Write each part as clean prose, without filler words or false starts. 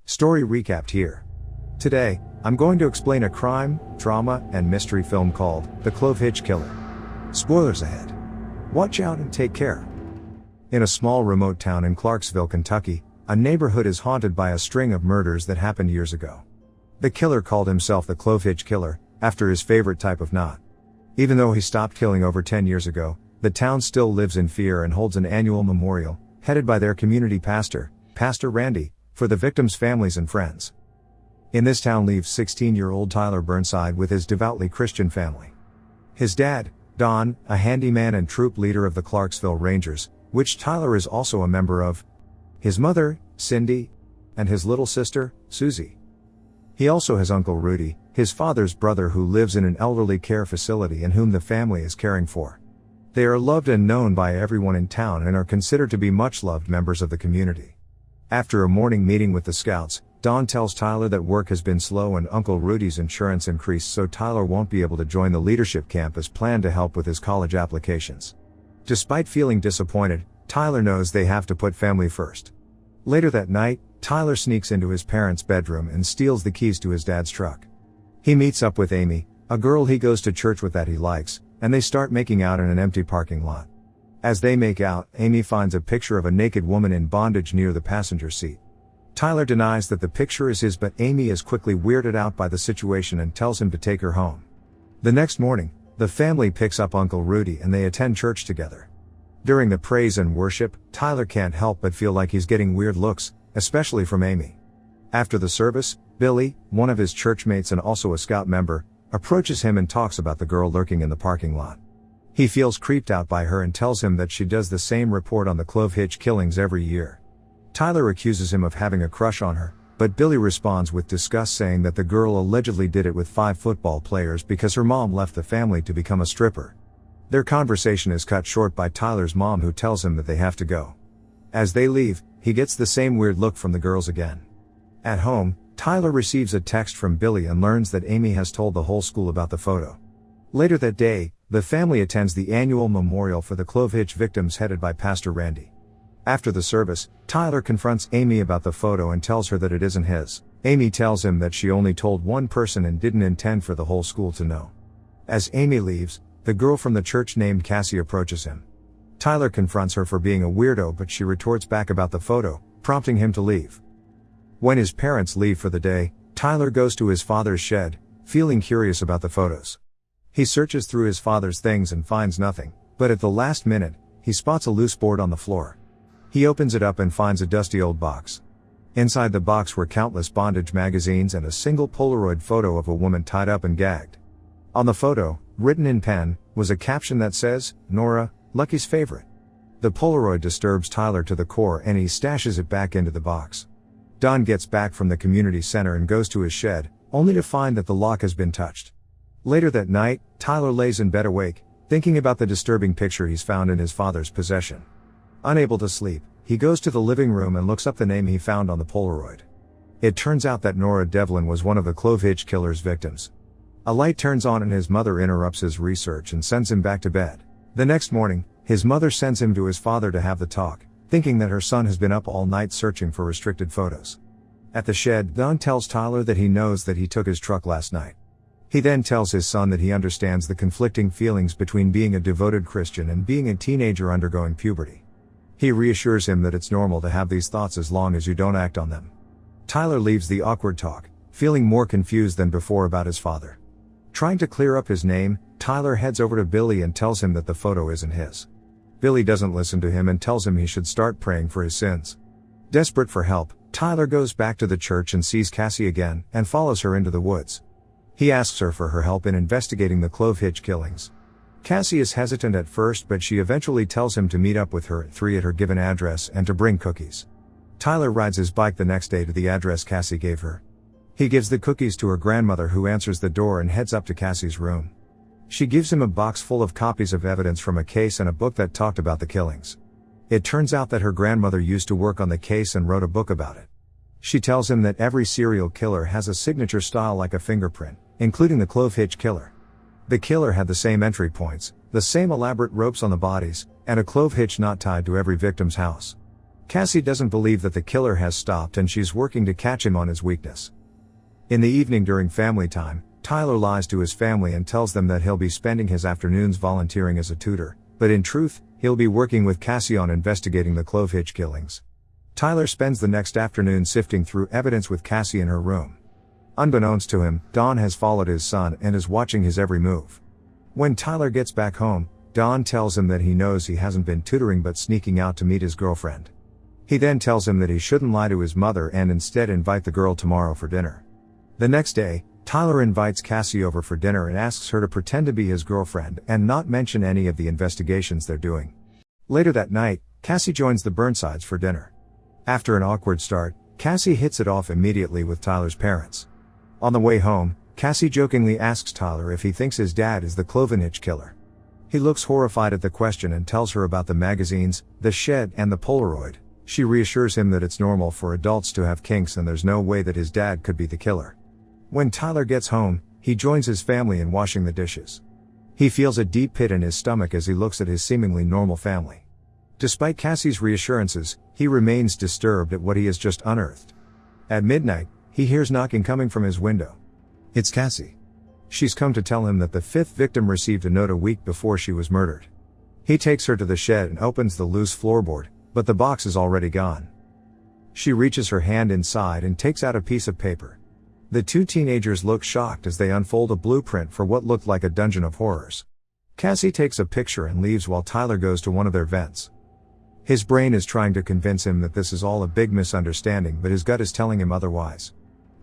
Story recapped here. Today, I'm going to explain a crime, drama, and mystery film called The Clove Hitch Killer. Spoilers ahead. Watch out and take care. In a small remote town in Clarksville, Kentucky, a neighborhood is haunted by a string of murders that happened years ago. The killer called himself the Clove Hitch Killer, after his favorite type of knot. Even though he stopped killing over 10 years ago, the town still lives in fear and holds an annual memorial, headed by their community pastor, Pastor Randy, for the victims' families and friends. In this town lives 16-year-old Tyler Burnside with his devoutly Christian family. His dad, Don, a handyman and troop leader of the Clarksville Rangers, which Tyler is also a member of. His mother, Cindy, and his little sister, Susie. He also has Uncle Rudy, his father's brother, who lives in an elderly care facility and whom the family is caring for. They are loved and known by everyone in town and are considered to be much loved members of the community. After a morning meeting with the scouts, Don tells Tyler that work has been slow and Uncle Rudy's insurance increased, so Tyler won't be able to join the leadership camp as planned to help with his college applications. Despite feeling disappointed, Tyler knows they have to put family first. Later that night, Tyler sneaks into his parents' bedroom and steals the keys to his dad's truck. He meets up with Amy, a girl he goes to church with that he likes, and they start making out in an empty parking lot. As they make out, Amy finds a picture of a naked woman in bondage near the passenger seat. Tyler denies that the picture is his, but Amy is quickly weirded out by the situation and tells him to take her home. The next morning, the family picks up Uncle Rudy and they attend church together. During the praise and worship, Tyler can't help but feel like he's getting weird looks, especially from Amy. After the service, Billy, one of his churchmates and also a scout member, approaches him and talks about the girl lurking in the parking lot. He feels creeped out by her and tells him that she does the same report on the Clove Hitch killings every year. Tyler accuses him of having a crush on her, but Billy responds with disgust, saying that the girl allegedly did it with 5 football players because her mom left the family to become a stripper. Their conversation is cut short by Tyler's mom, who tells him that they have to go. As they leave, he gets the same weird look from the girls again. At home, Tyler receives a text from Billy and learns that Amy has told the whole school about the photo. Later that day, the family attends the annual memorial for the Clove Hitch victims headed by Pastor Randy. After the service, Tyler confronts Amy about the photo and tells her that it isn't his. Amy tells him that she only told one person and didn't intend for the whole school to know. As Amy leaves, the girl from the church named Cassie approaches him. Tyler confronts her for being a weirdo, but she retorts back about the photo, prompting him to leave. When his parents leave for the day, Tyler goes to his father's shed, feeling curious about the photos. He searches through his father's things and finds nothing, but at the last minute, he spots a loose board on the floor. He opens it up and finds a dusty old box. Inside the box were countless bondage magazines and a single Polaroid photo of a woman tied up and gagged. On the photo, written in pen, was a caption that says, "Nora, Lucky's favorite." The Polaroid disturbs Tyler to the core and he stashes it back into the box. Don gets back from the community center and goes to his shed, only to find that the lock has been touched. Later that night, Tyler lays in bed awake, thinking about the disturbing picture he's found in his father's possession. Unable to sleep, he goes to the living room and looks up the name he found on the Polaroid. It turns out that Nora Devlin was one of the Clove Hitch killer's victims. A light turns on and his mother interrupts his research and sends him back to bed. The next morning, his mother sends him to his father to have the talk, thinking that her son has been up all night searching for restricted photos. At the shed, Don tells Tyler that he knows that he took his truck last night. He then tells his son that he understands the conflicting feelings between being a devoted Christian and being a teenager undergoing puberty. He reassures him that it's normal to have these thoughts as long as you don't act on them. Tyler leaves the awkward talk, feeling more confused than before about his father. Trying to clear up his name, Tyler heads over to Billy and tells him that the photo isn't his. Billy doesn't listen to him and tells him he should start praying for his sins. Desperate for help, Tyler goes back to the church and sees Cassie again, and follows her into the woods. He asks her for her help in investigating the Clove Hitch killings. Cassie is hesitant at first, but she eventually tells him to meet up with her at 3 at her given address and to bring cookies. Tyler rides his bike the next day to the address Cassie gave her. He gives the cookies to her grandmother, who answers the door and heads up to Cassie's room. She gives him a box full of copies of evidence from a case and a book that talked about the killings. It turns out that her grandmother used to work on the case and wrote a book about it. She tells him that every serial killer has a signature style like a fingerprint, including the Clove Hitch killer. The killer had the same entry points, the same elaborate ropes on the bodies, and a clove hitch knot tied to every victim's house. Cassie doesn't believe that the killer has stopped and she's working to catch him on his weakness. In the evening during family time, Tyler lies to his family and tells them that he'll be spending his afternoons volunteering as a tutor, but in truth, he'll be working with Cassie on investigating the Clove Hitch killings. Tyler spends the next afternoon sifting through evidence with Cassie in her room. Unbeknownst to him, Don has followed his son and is watching his every move. When Tyler gets back home, Don tells him that he knows he hasn't been tutoring but sneaking out to meet his girlfriend. He then tells him that he shouldn't lie to his mother and instead invite the girl tomorrow for dinner. The next day, Tyler invites Cassie over for dinner and asks her to pretend to be his girlfriend and not mention any of the investigations they're doing. Later that night, Cassie joins the Burnsides for dinner. After an awkward start, Cassie hits it off immediately with Tyler's parents. On the way home, Cassie jokingly asks Tyler if he thinks his dad is the Clove Hitch killer. He looks horrified at the question and tells her about the magazines, the shed, and the Polaroid. She reassures him that it's normal for adults to have kinks and there's no way that his dad could be the killer. When Tyler gets home, he joins his family in washing the dishes. He feels a deep pit in his stomach as he looks at his seemingly normal family. Despite Cassie's reassurances, he remains disturbed at what he has just unearthed. At midnight, he hears knocking coming from his window. It's Cassie. She's come to tell him that the fifth victim received a note a week before she was murdered. He takes her to the shed and opens the loose floorboard, but the box is already gone. She reaches her hand inside and takes out a piece of paper. The two teenagers look shocked as they unfold a blueprint for what looked like a dungeon of horrors. Cassie takes a picture and leaves while Tyler goes to one of their vents. His brain is trying to convince him that this is all a big misunderstanding, but his gut is telling him otherwise.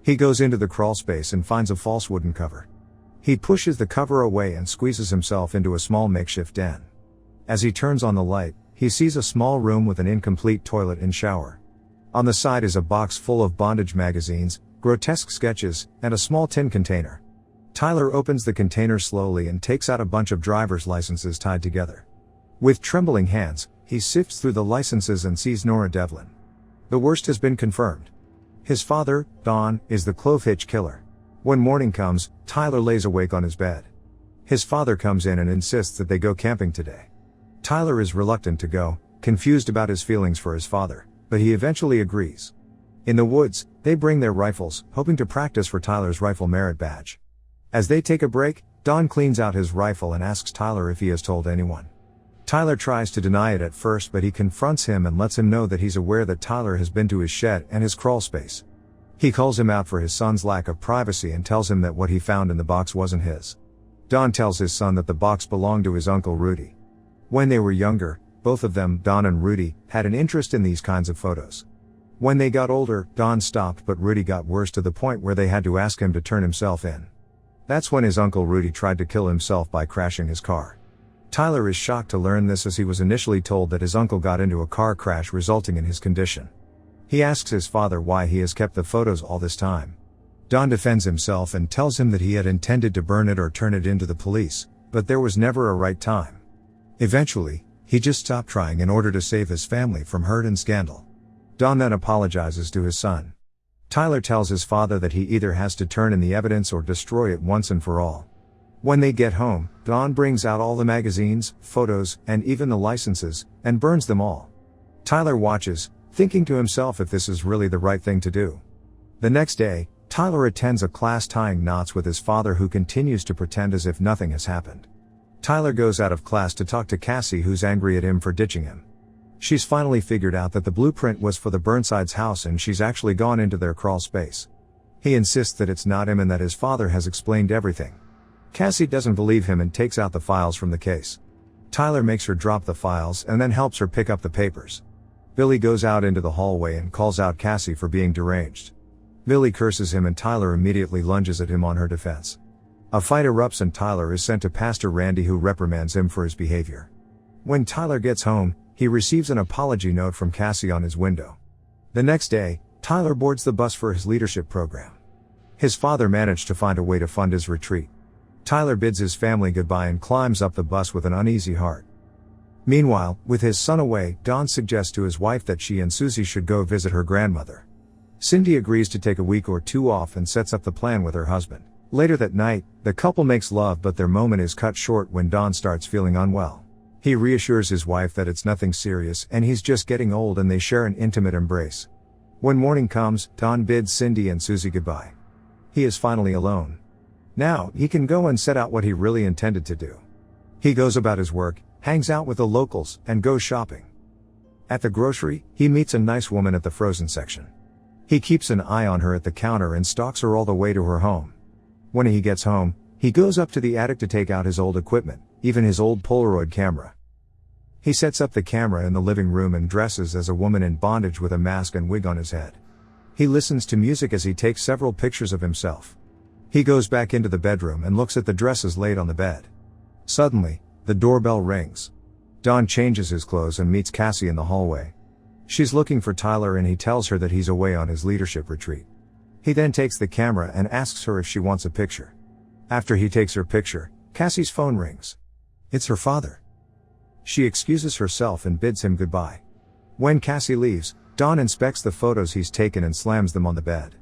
He goes into the crawl space and finds a false wooden cover. He pushes the cover away and squeezes himself into a small makeshift den. As he turns on the light, he sees a small room with an incomplete toilet and shower. On the side is a box full of bondage magazines, grotesque sketches, and a small tin container. Tyler opens the container slowly and takes out a bunch of driver's licenses tied together. With trembling hands, he sifts through the licenses and sees Nora Devlin. The worst has been confirmed. His father, Don, is the Clove Hitch killer. When morning comes, Tyler lays awake on his bed. His father comes in and insists that they go camping today. Tyler is reluctant to go, confused about his feelings for his father, but he eventually agrees. In the woods, they bring their rifles, hoping to practice for Tyler's rifle merit badge. As they take a break, Don cleans out his rifle and asks Tyler if he has told anyone. Tyler tries to deny it at first, but he confronts him and lets him know that he's aware that Tyler has been to his shed and his crawl space. He calls him out for his son's lack of privacy and tells him that what he found in the box wasn't his. Don tells his son that the box belonged to his uncle Rudy. When they were younger, both of them, Don and Rudy, had an interest in these kinds of photos. When they got older, Don stopped, but Rudy got worse to the point where they had to ask him to turn himself in. That's when his uncle Rudy tried to kill himself by crashing his car. Tyler is shocked to learn this, as he was initially told that his uncle got into a car crash resulting in his condition. He asks his father why he has kept the photos all this time. Don defends himself and tells him that he had intended to burn it or turn it into the police, but there was never a right time. Eventually, he just stopped trying in order to save his family from hurt and scandal. Don then apologizes to his son. Tyler tells his father that he either has to turn in the evidence or destroy it once and for all. When they get home, Don brings out all the magazines, photos, and even the licenses, and burns them all. Tyler watches, thinking to himself if this is really the right thing to do. The next day, Tyler attends a class tying knots with his father, who continues to pretend as if nothing has happened. Tyler goes out of class to talk to Cassie, who's angry at him for ditching him. She's finally figured out that the blueprint was for the Burnsides' house and she's actually gone into their crawl space. He insists that it's not him and that his father has explained everything. Cassie doesn't believe him and takes out the files from the case. Tyler makes her drop the files and then helps her pick up the papers. Billy goes out into the hallway and calls out Cassie for being deranged. Billy curses him and Tyler immediately lunges at him on her defense. A fight erupts and Tyler is sent to Pastor Randy, who reprimands him for his behavior. When Tyler gets home, he receives an apology note from Cassie on his window. The next day, Tyler boards the bus for his leadership program. His father managed to find a way to fund his retreat. Tyler bids his family goodbye and climbs up the bus with an uneasy heart. Meanwhile, with his son away, Don suggests to his wife that she and Susie should go visit her grandmother. Cindy agrees to take a week or two off and sets up the plan with her husband. Later that night, the couple makes love, but their moment is cut short when Don starts feeling unwell. He reassures his wife that it's nothing serious and he's just getting old, and they share an intimate embrace. When morning comes, Don bids Cindy and Susie goodbye. He is finally alone. Now, he can go and set out what he really intended to do. He goes about his work, hangs out with the locals, and goes shopping. At the grocery, he meets a nice woman at the frozen section. He keeps an eye on her at the counter and stalks her all the way to her home. When he gets home, he goes up to the attic to take out his old equipment, even his old Polaroid camera. He sets up the camera in the living room and dresses as a woman in bondage with a mask and wig on his head. He listens to music as he takes several pictures of himself. He goes back into the bedroom and looks at the dresses laid on the bed. Suddenly, the doorbell rings. Don changes his clothes and meets Cassie in the hallway. She's looking for Tyler and he tells her that he's away on his leadership retreat. He then takes the camera and asks her if she wants a picture. After he takes her picture, Cassie's phone rings. It's her father. She excuses herself and bids him goodbye. When Cassie leaves, Don inspects the photos he's taken and slams them on the bed.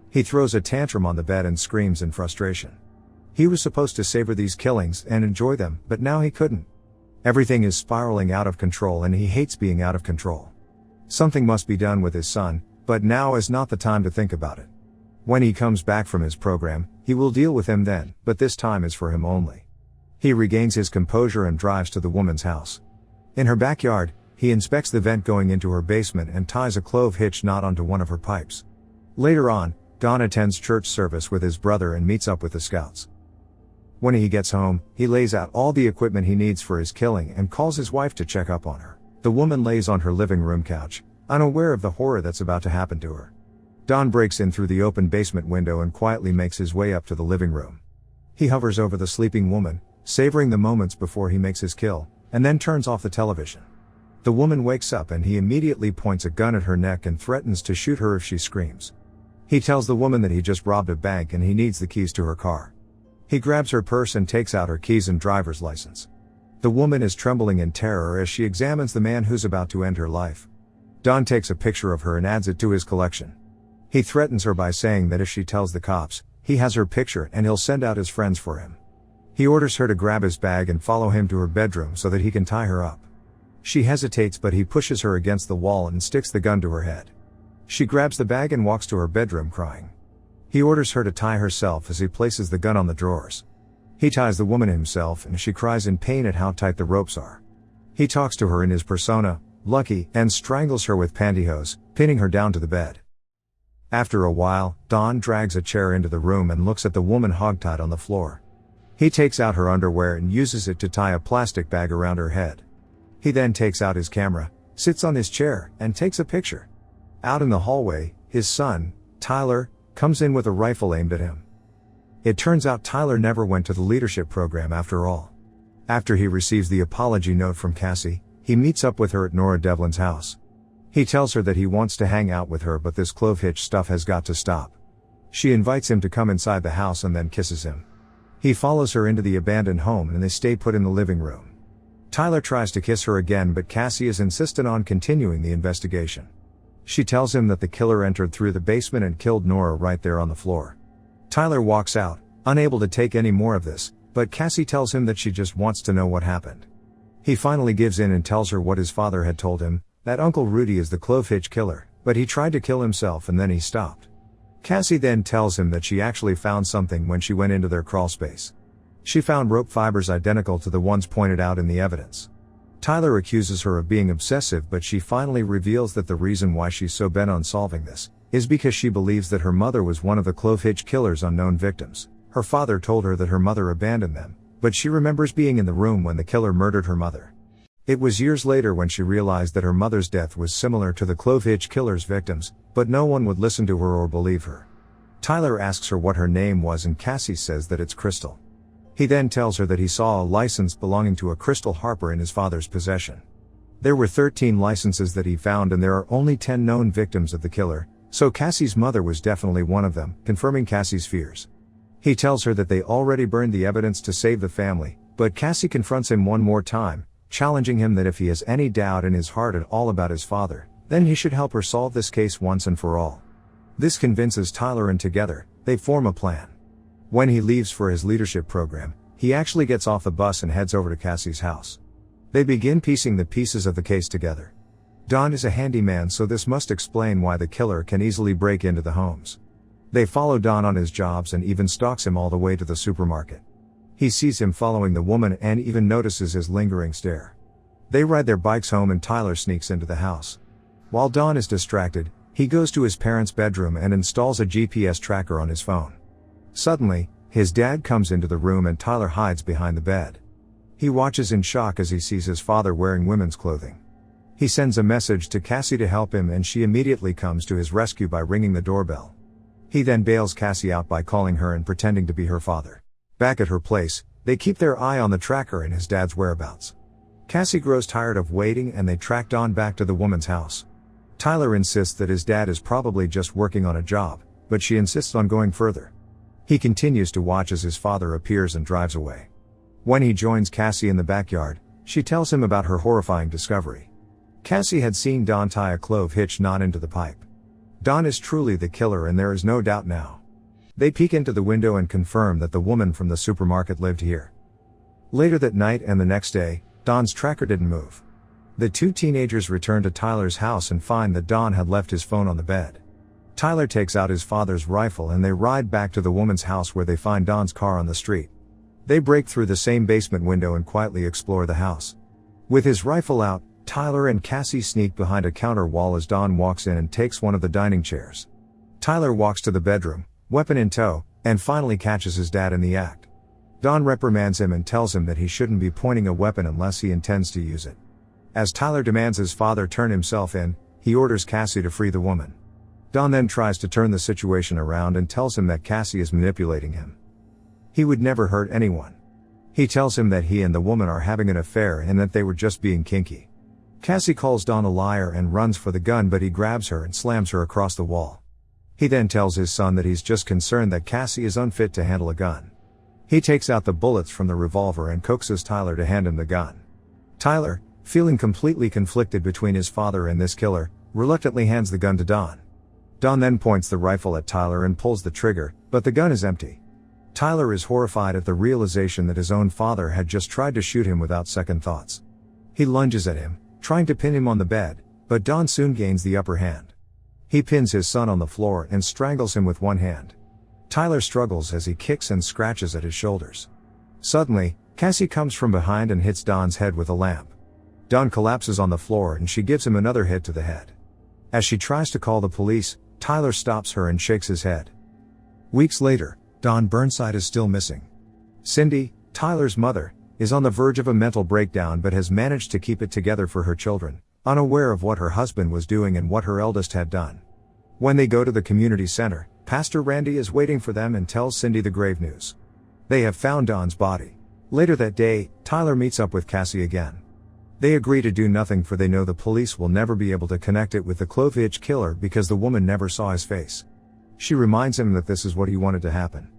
He throws a tantrum on the bed and screams in frustration. He was supposed to savor these killings and enjoy them, but now he couldn't. Everything is spiraling out of control and he hates being out of control. Something must be done with his son, but now is not the time to think about it. When he comes back from his program, he will deal with him then, but this time is for him only. He regains his composure and drives to the woman's house. In her backyard, he inspects the vent going into her basement and ties a clove hitch knot onto one of her pipes. Later on, Don attends church service with his brother and meets up with the scouts. When he gets home, he lays out all the equipment he needs for his killing and calls his wife to check up on her. The woman lays on her living room couch, unaware of the horror that's about to happen to her. Don breaks in through the open basement window and quietly makes his way up to the living room. He hovers over the sleeping woman, savoring the moments before he makes his kill, and then turns off the television. The woman wakes up and he immediately points a gun at her neck and threatens to shoot her if she screams. He tells the woman that he just robbed a bank and he needs the keys to her car. He grabs her purse and takes out her keys and driver's license. The woman is trembling in terror as she examines the man who's about to end her life. Don takes a picture of her and adds it to his collection. He threatens her by saying that if she tells the cops, he has her picture and he'll send out his friends for him. He orders her to grab his bag and follow him to her bedroom so that he can tie her up. She hesitates, but he pushes her against the wall and sticks the gun to her head. She grabs the bag and walks to her bedroom crying. He orders her to tie herself as he places the gun on the drawers. He ties the woman himself and she cries in pain at how tight the ropes are. He talks to her in his persona, Lucky, and strangles her with pantyhose, pinning her down to the bed. After a while, Don drags a chair into the room and looks at the woman hogtied on the floor. He takes out her underwear and uses it to tie a plastic bag around her head. He then takes out his camera, sits on his chair, and takes a picture. Out in the hallway, his son, Tyler, comes in with a rifle aimed at him. It turns out Tyler never went to the leadership program after all. After he receives the apology note from Cassie, he meets up with her at Nora Devlin's house. He tells her that he wants to hang out with her, but this clove hitch stuff has got to stop. She invites him to come inside the house and then kisses him. He follows her into the abandoned home and they stay put in the living room. Tyler tries to kiss her again, but Cassie is insistent on continuing the investigation. She tells him that the killer entered through the basement and killed Nora right there on the floor. Tyler walks out, unable to take any more of this, but Cassie tells him that she just wants to know what happened. He finally gives in and tells her what his father had told him, that Uncle Rudy is the clove hitch killer, but he tried to kill himself and then he stopped. Cassie then tells him that she actually found something when she went into their crawl space. She found rope fibers identical to the ones pointed out in the evidence. Tyler accuses her of being obsessive, but she finally reveals that the reason why she's so bent on solving this is because she believes that her mother was one of the clove hitch killer's unknown victims. Her father told her that her mother abandoned them, but she remembers being in the room when the killer murdered her mother. It was years later when she realized that her mother's death was similar to the clove hitch killer's victims, but no one would listen to her or believe her. Tyler asks her what her name was and Cassie says that it's Crystal. He then tells her that he saw a license belonging to a Crystal Harper in his father's possession. There were 13 licenses that he found and there are only 10 known victims of the killer, so Cassie's mother was definitely one of them, confirming Cassie's fears. He tells her that they already burned the evidence to save the family, but Cassie confronts him one more time, challenging him that if he has any doubt in his heart at all about his father, then he should help her solve this case once and for all. This convinces Tyler and together, they form a plan. When he leaves for his leadership program, he actually gets off the bus and heads over to Cassie's house. They begin piecing the pieces of the case together. Don is a handyman, so this must explain why the killer can easily break into the homes. They follow Don on his jobs and even stalks him all the way to the supermarket. He sees him following the woman and even notices his lingering stare. They ride their bikes home and Tyler sneaks into the house. While Don is distracted, he goes to his parents' bedroom and installs a GPS tracker on his phone. Suddenly, his dad comes into the room and Tyler hides behind the bed. He watches in shock as he sees his father wearing women's clothing. He sends a message to Cassie to help him and she immediately comes to his rescue by ringing the doorbell. He then bails Cassie out by calling her and pretending to be her father. Back at her place, they keep their eye on the tracker and his dad's whereabouts. Cassie grows tired of waiting and they track Don back to the woman's house. Tyler insists that his dad is probably just working on a job, but she insists on going further. He continues to watch as his father appears and drives away. When he joins Cassie in the backyard, she tells him about her horrifying discovery. Cassie had seen Don tie a clove hitch knot into the pipe. Don is truly the killer and there is no doubt now. They peek into the window and confirm that the woman from the supermarket lived here. Later that night and the next day, Don's tracker didn't move. The two teenagers return to Tyler's house and find that Don had left his phone on the bed. Tyler takes out his father's rifle and they ride back to the woman's house where they find Don's car on the street. They break through the same basement window and quietly explore the house. With his rifle out, Tyler and Cassie sneak behind a counter wall as Don walks in and takes one of the dining chairs. Tyler walks to the bedroom, weapon in tow, and finally catches his dad in the act. Don reprimands him and tells him that he shouldn't be pointing a weapon unless he intends to use it. As Tyler demands his father turn himself in, he orders Cassie to free the woman. Don then tries to turn the situation around and tells him that Cassie is manipulating him. He would never hurt anyone. He tells him that he and the woman are having an affair and that they were just being kinky. Cassie calls Don a liar and runs for the gun, but he grabs her and slams her across the wall. He then tells his son that he's just concerned that Cassie is unfit to handle a gun. He takes out the bullets from the revolver and coaxes Tyler to hand him the gun. Tyler, feeling completely conflicted between his father and this killer, reluctantly hands the gun to Don. Don then points the rifle at Tyler and pulls the trigger, but the gun is empty. Tyler is horrified at the realization that his own father had just tried to shoot him without second thoughts. He lunges at him, trying to pin him on the bed, but Don soon gains the upper hand. He pins his son on the floor and strangles him with one hand. Tyler struggles as he kicks and scratches at his shoulders. Suddenly, Cassie comes from behind and hits Don's head with a lamp. Don collapses on the floor and she gives him another hit to the head. As she tries to call the police, Tyler stops her and shakes his head. Weeks later, Don Burnside is still missing. Cindy, Tyler's mother, is on the verge of a mental breakdown but has managed to keep it together for her children, unaware of what her husband was doing and what her eldest had done. When they go to the community center, Pastor Randy is waiting for them and tells Cindy the grave news. They have found Don's body. Later that day, Tyler meets up with Cassie again. They agree to do nothing for they know the police will never be able to connect it with the clove hitch killer because the woman never saw his face. She reminds him that this is what he wanted to happen.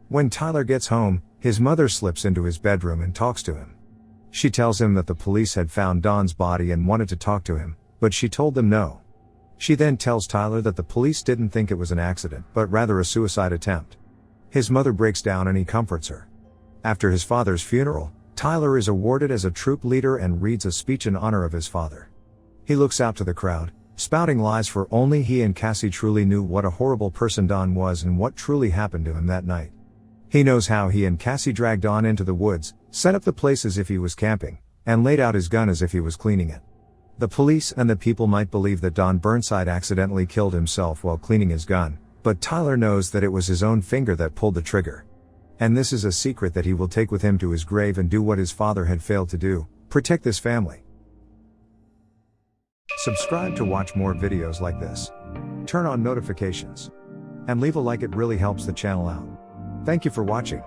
When Tyler gets home, his mother slips into his bedroom and talks to him. She tells him that the police had found Don's body and wanted to talk to him, but she told them no. She then tells Tyler that the police didn't think it was an accident, but rather a suicide attempt. His mother breaks down and he comforts her. After his father's funeral, Tyler is awarded as a troop leader and reads a speech in honor of his father. He looks out to the crowd, spouting lies, for only he and Cassie truly knew what a horrible person Don was and what truly happened to him that night. He knows how he and Cassie dragged Don into the woods, set up the place as if he was camping, and laid out his gun as if he was cleaning it. The police and the people might believe that Don Burnside accidentally killed himself while cleaning his gun, but Tyler knows that it was his own finger that pulled the trigger. And this is a secret that he will take with him to his grave and do what his father had failed to do, protect this family. Subscribe to watch more videos like this. Turn on notifications. And leave a like, it really helps the channel out. Thank you for watching.